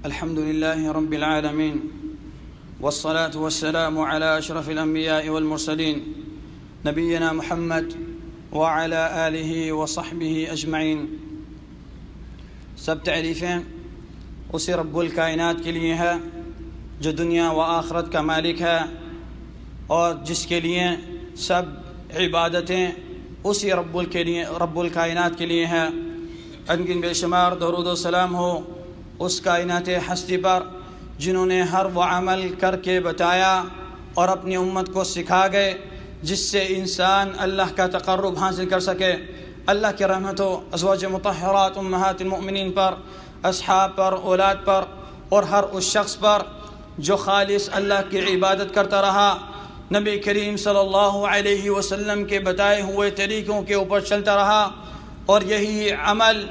الحمد لله رب العالمين والصلاة والسلام على أشرف الأنبياء والمرسلين نبينا محمد وعلى آله وصحبه أجمعين. سب تعریفیں اسی رب الکائنات کے لیے ہے جو دنیا و آخرت کا مالک ہے، اور جس کے لیے سب عبادتیں اسی رب الکائنات کے لیے ہیں. ان کی بے شمار درود و سلام ہو اس کائنات ہستی پر جنہوں نے ہر وہ عمل کر کے بتایا اور اپنی امت کو سکھا گئے جس سے انسان اللہ کا تقرب حاصل کر سکے. اللہ کی رحمت ہو ازواج مطہرات امہات المؤمنین پر، اصحاب پر، اولاد پر، اور ہر اس شخص پر جو خالص اللہ کی عبادت کرتا رہا، نبی کریم صلی اللہ علیہ وسلم کے بتائے ہوئے طریقوں کے اوپر چلتا رہا، اور یہی عمل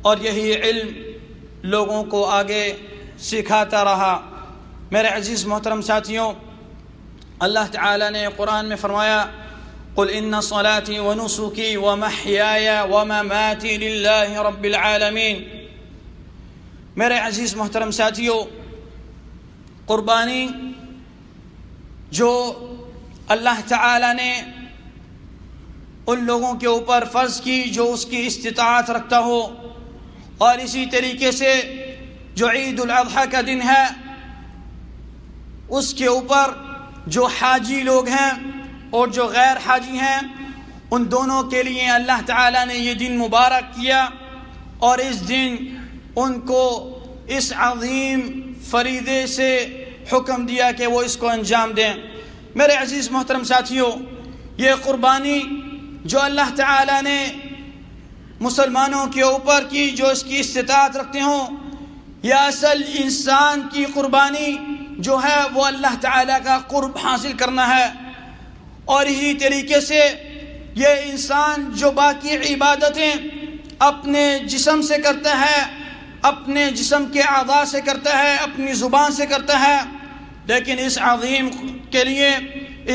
اور یہی علم لوگوں کو آگے سکھاتا رہا. میرے عزیز محترم ساتھیوں، اللہ تعالی نے قرآن میں فرمایا قل ان صلاتي ونسكي ومحياي ومماتي لله رب العالمین. میرے عزیز محترم ساتھیوں، قربانی جو اللہ تعالی نے ان لوگوں کے اوپر فرض کی جو اس کی استطاعت رکھتا ہو، اور اسی طریقے سے جو عید الاضحیٰ کا دن ہے اس کے اوپر جو حاجی لوگ ہیں اور جو غیر حاجی ہیں ان دونوں کے لیے اللہ تعالیٰ نے یہ دن مبارک کیا، اور اس دن ان کو اس عظیم فریضے سے حکم دیا کہ وہ اس کو انجام دیں. میرے عزیز محترم ساتھیوں، یہ قربانی جو اللہ تعالیٰ نے مسلمانوں کے اوپر کی جو اس کی استطاعت رکھتے ہوں، یا اصل انسان کی قربانی جو ہے وہ اللہ تعالیٰ کا قرب حاصل کرنا ہے. اور اسی طریقے سے یہ انسان جو باقی عبادتیں اپنے جسم سے کرتا ہے، اپنے جسم کے اعضاء سے کرتا ہے، اپنی زبان سے کرتا ہے، لیکن اس عظیم کے لیے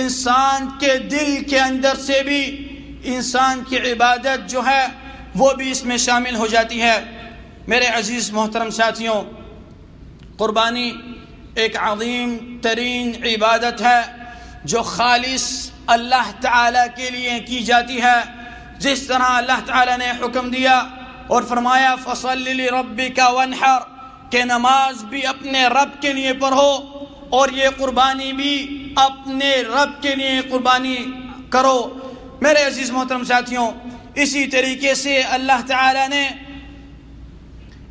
انسان کے دل کے اندر سے بھی انسان کی عبادت جو ہے وہ بھی اس میں شامل ہو جاتی ہے. میرے عزیز محترم ساتھیوں، قربانی ایک عظیم ترین عبادت ہے جو خالص اللہ تعالیٰ کے لیے کی جاتی ہے. جس طرح اللہ تعالیٰ نے حکم دیا اور فرمایا فَصَلِّ لِرَبِّكَ وَانْحَرْ، کہ نماز بھی اپنے رب کے لیے پڑھو اور یہ قربانی بھی اپنے رب کے لیے قربانی کرو. میرے عزیز محترم ساتھیوں، اسی طریقے سے اللہ تعالیٰ نے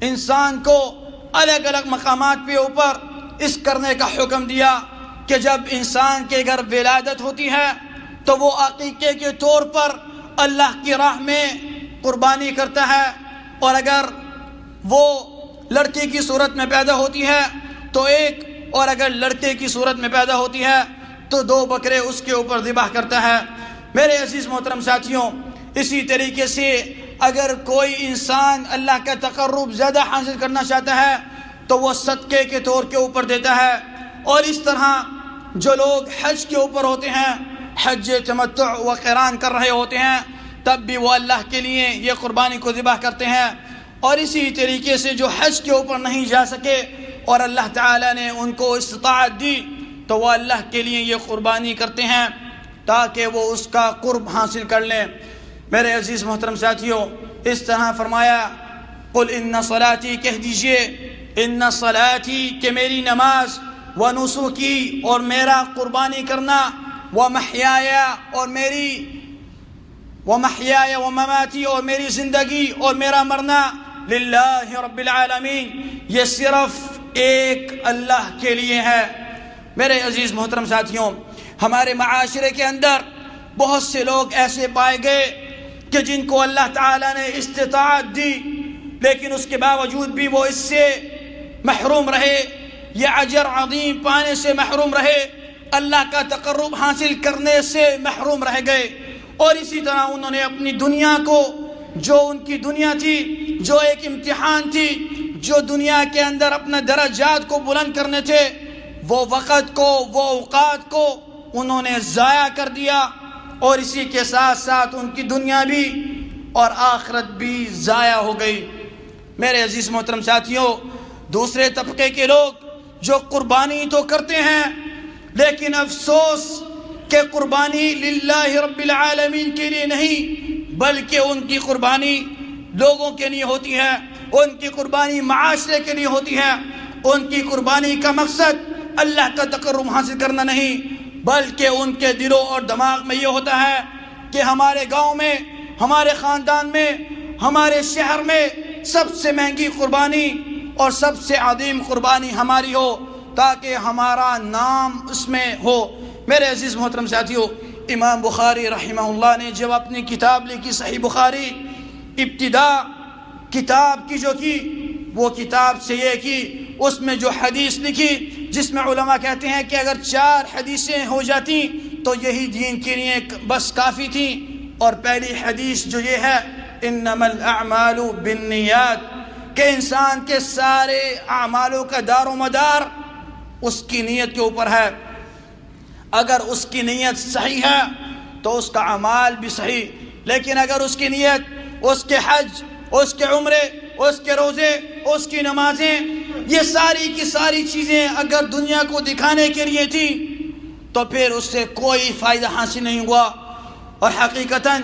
انسان کو الگ الگ مقامات پہ اوپر اس کرنے کا حکم دیا کہ جب انسان کے گھر ولادت ہوتی ہے تو وہ عقیقے کے طور پر اللہ کی راہ میں قربانی کرتا ہے، اور اگر وہ لڑکی کی صورت میں پیدا ہوتی ہے تو ایک، اور اگر لڑکے کی صورت میں پیدا ہوتی ہے تو 2 بکرے اس کے اوپر ذبح کرتا ہے. میرے عزیز محترم ساتھیوں، اسی طریقے سے اگر کوئی انسان اللہ کا تقرب زیادہ حاصل کرنا چاہتا ہے تو وہ صدقے کے طور کے اوپر دیتا ہے. اور اس طرح جو لوگ حج کے اوپر ہوتے ہیں، حج تمتع و قران کر رہے ہوتے ہیں، تب بھی وہ اللہ کے لیے یہ قربانی کو ذبح کرتے ہیں. اور اسی طریقے سے جو حج کے اوپر نہیں جا سکے اور اللہ تعالیٰ نے ان کو استطاعت دی تو وہ اللہ کے لیے یہ قربانی کرتے ہیں تاکہ وہ اس کا قرب حاصل کر لیں. میرے عزیز محترم ساتھیوں، اس طرح فرمایا قل ان صلاتی، کہہ دیجئے ان صلاتی کہ میری نماز، ونسکی اور میرا قربانی کرنا، ومحیایا ومماتی اور میری زندگی اور میرا مرنا، للہ رب العالمین، یہ صرف ایک اللہ کے لیے ہے. میرے عزیز محترم ساتھیوں، ہمارے معاشرے کے اندر بہت سے لوگ ایسے پائے گئے کہ جن کو اللہ تعالیٰ نے استطاعت دی لیکن اس کے باوجود بھی وہ اس سے محروم رہے، یہ اجر عظیم پانے سے محروم رہے، اللہ کا تقرب حاصل کرنے سے محروم رہ گئے. اور اسی طرح انہوں نے اپنی دنیا کو، جو ان کی دنیا تھی، جو ایک امتحان تھی، جو دنیا کے اندر اپنے درجات کو بلند کرنے تھے، وہ وقت کو، وہ اوقات کو انہوں نے ضائع کر دیا، اور اسی کے ساتھ ساتھ ان کی دنیا بھی اور آخرت بھی ضائع ہو گئی. میرے عزیز محترم ساتھیوں، دوسرے طبقے کے لوگ جو قربانی تو کرتے ہیں لیکن افسوس کہ قربانی للہ رب العالمین کے لیے نہیں بلکہ ان کی قربانی لوگوں کے لیے ہوتی ہے، ان کی قربانی معاشرے کے لیے ہوتی ہے، ان کی قربانی کا مقصد اللہ کا تقرب حاصل کرنا نہیں بلکہ ان کے دلوں اور دماغ میں یہ ہوتا ہے کہ ہمارے گاؤں میں، ہمارے خاندان میں، ہمارے شہر میں سب سے مہنگی قربانی اور سب سے عظیم قربانی ہماری ہو تاکہ ہمارا نام اس میں ہو۔ میرے عزیز محترم ساتھیو، امام بخاری رحمہ اللہ نے جب اپنی کتاب لکھی صحیح بخاری، ابتدا کتاب کی جو کی وہ کتاب سے یہ کی، اس میں جو حدیث لکھی جس میں علماء کہتے ہیں کہ اگر 4 حدیثیں ہو جاتی تو یہی دین کے لیے بس کافی تھی۔ اور پہلی حدیث جو یہ ہے انما الاعمال بالنیات، کہ انسان کے سارے اعمالوں کا دار و مدار اس کی نیت کے اوپر ہے۔ اگر اس کی نیت صحیح ہے تو اس کا اعمال بھی صحیح، لیکن اگر اس کی نیت، اس کے حج، اس کے عمرے، اس کے روزے، اس کی نمازیں، یہ ساری کی ساری چیزیں اگر دنیا کو دکھانے کے لیے تھی تو پھر اس سے کوئی فائدہ حاصل نہیں ہوا، اور حقیقتاً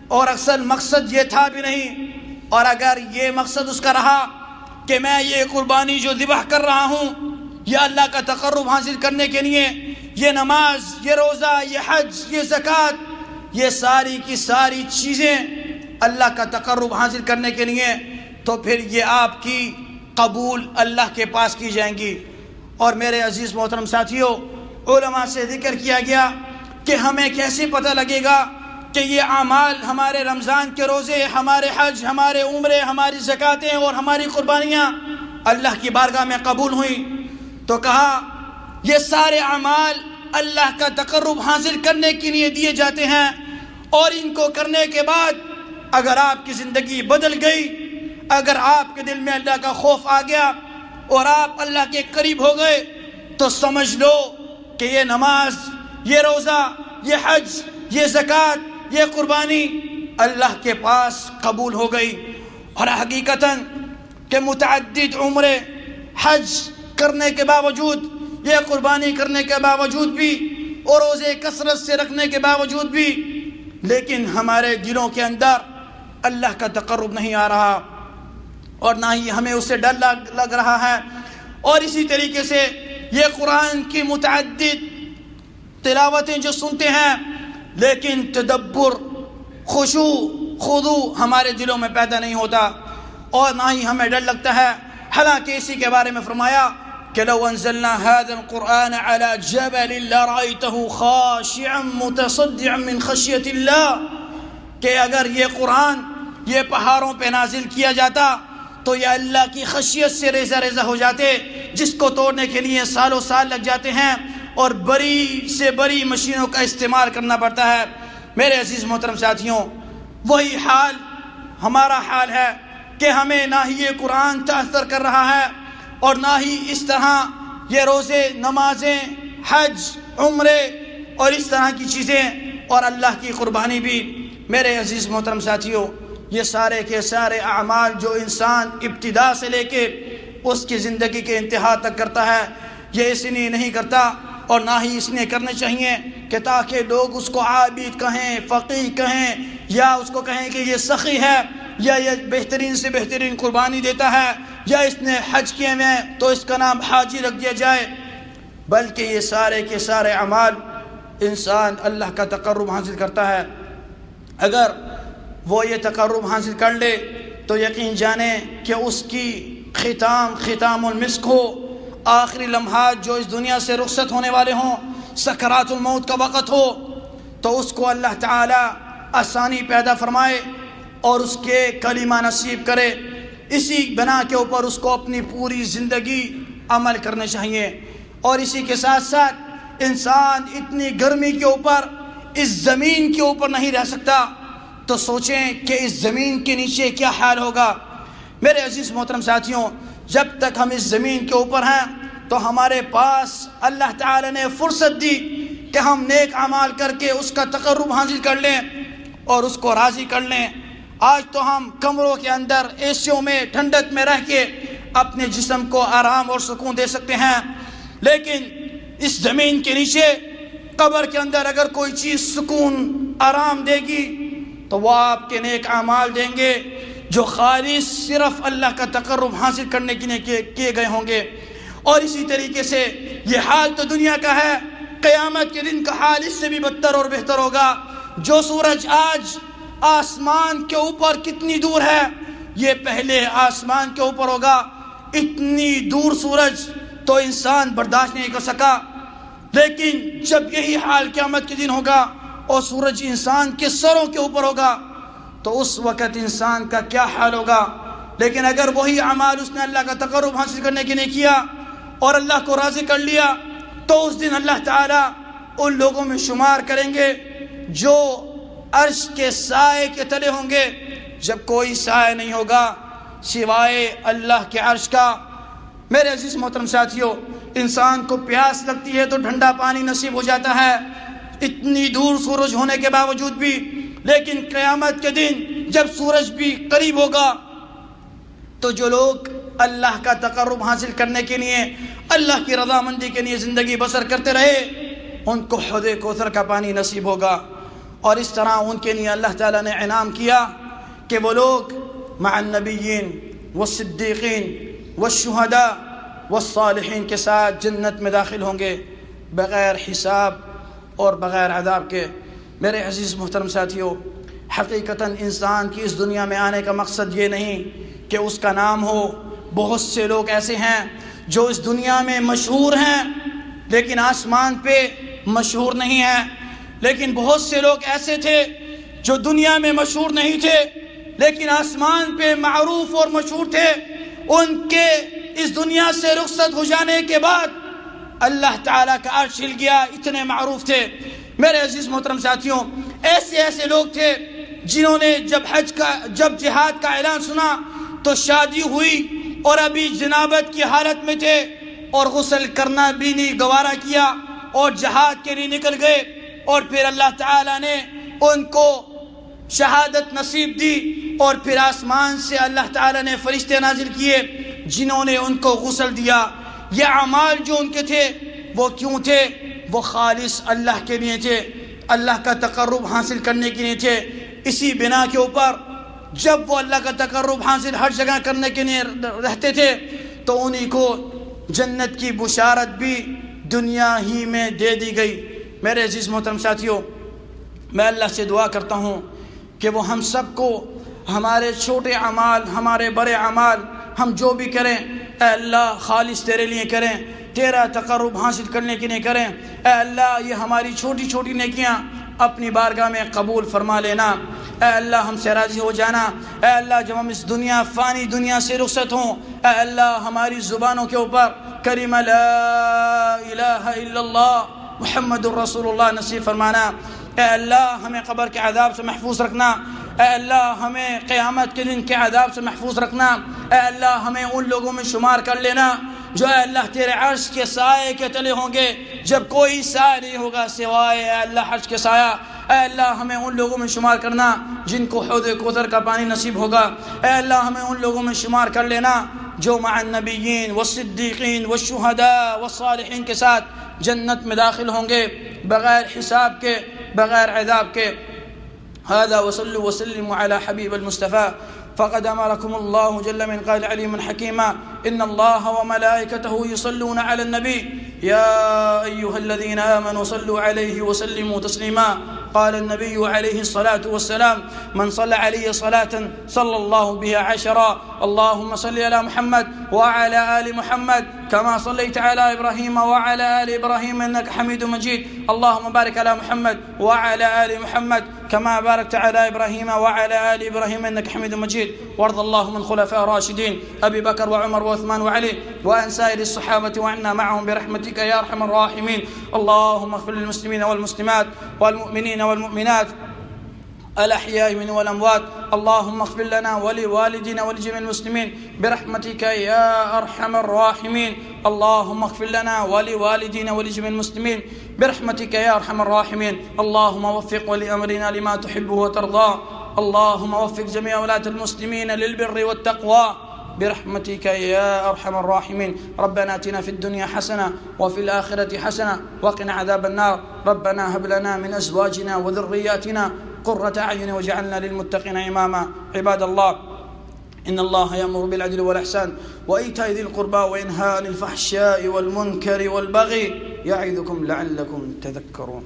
اور اکثر مقصد یہ تھا بھی نہیں۔ اور اگر یہ مقصد اس کا رہا کہ میں یہ قربانی جو ذبح کر رہا ہوں یہ اللہ کا تقرب حاصل کرنے کے لیے، یہ نماز، یہ روزہ، یہ حج، یہ زکوٰۃ، یہ ساری کی ساری چیزیں اللہ کا تقرب حاصل کرنے کے لیے، تو پھر یہ آپ کی قبول اللہ کے پاس کی جائیں گی۔ اور میرے عزیز محترم ساتھیوں، علماء سے ذکر کیا گیا کہ ہمیں کیسے پتہ لگے گا کہ یہ اعمال، ہمارے رمضان کے روزے، ہمارے حج، ہمارے عمرے، ہماری زکاتیں اور ہماری قربانیاں اللہ کی بارگاہ میں قبول ہوئیں؟ تو کہا یہ سارے اعمال اللہ کا تقرب حاصل کرنے کے لیے دیے جاتے ہیں، اور ان کو کرنے کے بعد اگر آپ کی زندگی بدل گئی، اگر آپ کے دل میں اللہ کا خوف آ گیا اور آپ اللہ کے قریب ہو گئے تو سمجھ لو کہ یہ نماز، یہ روزہ، یہ حج، یہ زکوٰۃ، یہ قربانی اللہ کے پاس قبول ہو گئی۔ اور حقیقتاً کہ متعدد عمرے، حج کرنے کے باوجود، یہ قربانی کرنے کے باوجود بھی، اور روزے کثرت سے رکھنے کے باوجود بھی، لیکن ہمارے دلوں کے اندر اللہ کا تقرب نہیں آ رہا اور نہ ہی ہمیں اس سے ڈر لگ رہا ہے۔ اور اسی طریقے سے یہ قرآن کی متعدد تلاوتیں جو سنتے ہیں لیکن تدبر، خشوع، خضوع ہمارے دلوں میں پیدا نہیں ہوتا، اور نہ ہی ہمیں ڈر لگتا ہے۔ حالانکہ اسی کے بارے میں فرمایا کہ لو انزلنا هذا القرآن على جبل لرأيته خاشعا متصدعا من خشية الله، کہ اگر یہ قرآن یہ پہاڑوں پہ نازل کیا جاتا تو یہ اللہ کی خشیت سے ریزہ ریزہ ہو جاتے، جس کو توڑنے کے لیے سالوں سال لگ جاتے ہیں اور بڑی سے بڑی مشینوں کا استعمال کرنا پڑتا ہے۔ میرے عزیز محترم ساتھیوں، وہی حال ہمارا حال ہے کہ ہمیں نہ ہی یہ قرآن تاثر کر رہا ہے اور نہ ہی اس طرح یہ روزے، نمازیں، حج، عمرے اور اس طرح کی چیزیں اور اللہ کی قربانی بھی۔ میرے عزیز محترم ساتھیوں، یہ سارے کے سارے اعمال جو انسان ابتدا سے لے کے اس کی زندگی کے انتہا تک کرتا ہے، یہ اس لیے نہیں کرتا اور نہ ہی اس نے کرنے چاہیے کہ تاکہ لوگ اس کو عابد کہیں، فقیہ کہیں، یا اس کو کہیں کہ یہ سخی ہے، یا یہ بہترین سے بہترین قربانی دیتا ہے، یا اس نے حج کیے ہوئے تو اس کا نام حاجی رکھ دیا جائے، بلکہ یہ سارے کے سارے اعمال انسان اللہ کا تقرب حاصل کرتا ہے۔ اگر وہ یہ تقرب حاصل کر لے تو یقین جانیں کہ اس کی ختام المسک ہو، آخری لمحات جو اس دنیا سے رخصت ہونے والے ہوں، سکرات الموت کا وقت ہو، تو اس کو اللہ تعالی آسانی پیدا فرمائے اور اس کے کلمہ نصیب کرے۔ اسی بنا کے اوپر اس کو اپنی پوری زندگی عمل کرنے چاہیے۔ اور اسی کے ساتھ ساتھ انسان اتنی گرمی کے اوپر اس زمین کے اوپر نہیں رہ سکتا، تو سوچیں کہ اس زمین کے نیچے کیا حال ہوگا۔ میرے عزیز محترم ساتھیوں، جب تک ہم اس زمین کے اوپر ہیں تو ہمارے پاس اللہ تعالی نے فرصت دی کہ ہم نیک اعمال کر کے اس کا تقرب حاصل کر لیں اور اس کو راضی کر لیں۔ آج تو ہم کمروں کے اندر، اے سیوں میں، ٹھنڈک میں رہ کے اپنے جسم کو آرام اور سکون دے سکتے ہیں، لیکن اس زمین کے نیچے قبر کے اندر اگر کوئی چیز سکون آرام دے گی تو وہ آپ کے نیک اعمال دیں گے جو خالص صرف اللہ کا تقرب حاصل کرنے کے لیے کیے گئے ہوں گے۔ اور اسی طریقے سے یہ حال تو دنیا کا ہے، قیامت کے دن کا حال اس سے بھی بدتر اور بہتر ہوگا۔ جو سورج آج آسمان کے اوپر کتنی دور ہے، یہ پہلے آسمان کے اوپر ہوگا۔ اتنی دور سورج تو انسان برداشت نہیں کر سکا، لیکن جب یہی حال قیامت کے دن ہوگا اور سورج انسان کے سروں کے اوپر ہوگا تو اس وقت انسان کا کیا حال ہوگا۔ لیکن اگر وہی اعمال اس نے اللہ کا تقرب حاصل کرنے کے لیے کیا اور اللہ کو راضی کر لیا تو اس دن اللہ تعالیٰ ان لوگوں میں شمار کریں گے جو عرش کے سائے کے تلے ہوں گے، جب کوئی سائے نہیں ہوگا سوائے اللہ کے عرش کا۔ میرے عزیز محترم ساتھیو، انسان کو پیاس لگتی ہے تو ٹھنڈا پانی نصیب ہو جاتا ہے اتنی دور سورج ہونے کے باوجود بھی، لیکن قیامت کے دن جب سورج بھی قریب ہوگا تو جو لوگ اللہ کا تقرب حاصل کرنے کے لیے، اللہ کی رضامندی کے لیے زندگی بسر کرتے رہے، ان کو حوض کوثر کا پانی نصیب ہوگا۔ اور اس طرح ان کے لیے اللہ تعالیٰ نے انعام کیا کہ وہ لوگ مع النبیین والصدیقین والشہداء والصالحین کے ساتھ جنت میں داخل ہوں گے بغیر حساب اور بغیر عذاب کے۔ میرے عزیز محترم ساتھیو، حقیقتاً انسان کی اس دنیا میں آنے کا مقصد یہ نہیں کہ اس کا نام ہو۔ بہت سے لوگ ایسے ہیں جو اس دنیا میں مشہور ہیں لیکن آسمان پہ مشہور نہیں ہیں، لیکن بہت سے لوگ ایسے تھے جو دنیا میں مشہور نہیں تھے لیکن آسمان پہ معروف اور مشہور تھے۔ ان کے اس دنیا سے رخصت ہو جانے کے بعد اللہ تعالیٰ کا عرش ہل گیا، اتنے معروف تھے۔ میرے عزیز محترم ساتھیوں، ایسے لوگ تھے جنہوں نے جب جہاد کا اعلان سنا تو شادی ہوئی اور ابھی جنابت کی حالت میں تھے اور غسل کرنا بھی نہیں گوارا کیا اور جہاد کے لیے نکل گئے، اور پھر اللہ تعالیٰ نے ان کو شہادت نصیب دی، اور پھر آسمان سے اللہ تعالیٰ نے فرشتے نازل کیے جنہوں نے ان کو غسل دیا۔ یہ اعمال جو ان کے تھے وہ کیوں تھے؟ وہ خالص اللہ کے لیے تھے، اللہ کا تقرب حاصل کرنے کے لیے تھے۔ اسی بنا کے اوپر جب وہ اللہ کا تقرب حاصل ہر جگہ کرنے کے لیے رہتے تھے تو انہی کو جنت کی بشارت بھی دنیا ہی میں دے دی گئی۔ میرے عزیز محترم ساتھیوں، میں اللہ سے دعا کرتا ہوں کہ وہ ہم سب کو ہمارے چھوٹے اعمال، ہمارے بڑے اعمال، ہم جو بھی کریں اے اللہ خالص تیرے لیے کریں، تیرا تقرب حاصل کرنے کے لیے کریں۔ اے اللہ یہ ہماری چھوٹی چھوٹی نیکیاں اپنی بارگاہ میں قبول فرما لینا۔ اے اللہ ہم سے راضی ہو جانا۔ اے اللہ جب ہم اس فانی دنیا سے رخصت ہوں، اے اللہ ہماری زبانوں کے اوپر کلمہ لا الہ الا اللہ محمد الرسول اللہ نصیب فرمانا۔ اے اللہ ہمیں قبر کے عذاب سے محفوظ رکھنا۔ اے اللہ ہمیں قیامت کے دن کے عذاب سے محفوظ رکھنا۔ اے اللہ ہمیں ان لوگوں میں شمار کر لینا جو اے اللہ تیرے عرش کے سائے کے تلے ہوں گے جب کوئی سایہ نہیں ہوگا سوائے اے اللہ عرش کے سایہ۔ اے اللہ ہمیں ان لوگوں میں شمار کرنا جن کو حوض کوثر کا پانی نصیب ہوگا۔ اے اللہ ہمیں ان لوگوں میں شمار کر لینا جو مع النبیین والصدیقین والشہداء والصالحین کے ساتھ جنت میں داخل ہوں گے بغیر حساب کے، بغیر عذاب کے۔ هذا وصلوا وسلموا على حبيب المصطفى فقد أمركم الله جل من قال عليما حكيما إن الله وملائكته يصلون على النبي يا أيها الذين آمنوا صلوا عليه وسلموا تسليما قال النبي عليه الصلاة والسلام من صلى علي صلاة صلى الله بها عشرا اللهم صل على محمد وعلى آل محمد كما صليت على إبراهيم وعلى آل إبراهيم إنك حميد مجيد اللهم بارك على محمد وعلى آل محمد كما باركت على إبراهيم وعلى آل إبراهيم إنك حميد مجيد وارض اللهم من خلفاء الراشدين أبي بكر وعمر وعثمان وعلي وعن سائر الصحابة وعنا معهم برحمتك يا أرحم الراحمين اللهم اغفر للمسلمين والمسلمات والمؤمنين والمؤمنات الأحياء من والأموات اللهم اغفر لنا ولوالدينا ولجميع المسلمين برحمتك يا أرحم الراحمين اللهم اغفر لنا ولوالدينا ولجميع المسلمين برحمتك يا أرحم الراحمين اللهم وفق ولي أمرنا لما تحبه وترضاه اللهم وفق جميع ولاة المسلمين للبر والتقوى برحمتك يا أرحم الراحمين. ربنا آتنا في الدنيا حسنة وفي الآخرة حسنة وقنا عذاب النار. ربنا هب لنا من أزواجنا وذرياتنا قرة أعين واجعلنا للمتقين إماما. عباد الله، إن الله يأمر بالعدل والإحسان وإيتاء ذي القربى وينهى عن الفحشاء والمنكر والبغي يعظكم لعلكم تذكرون.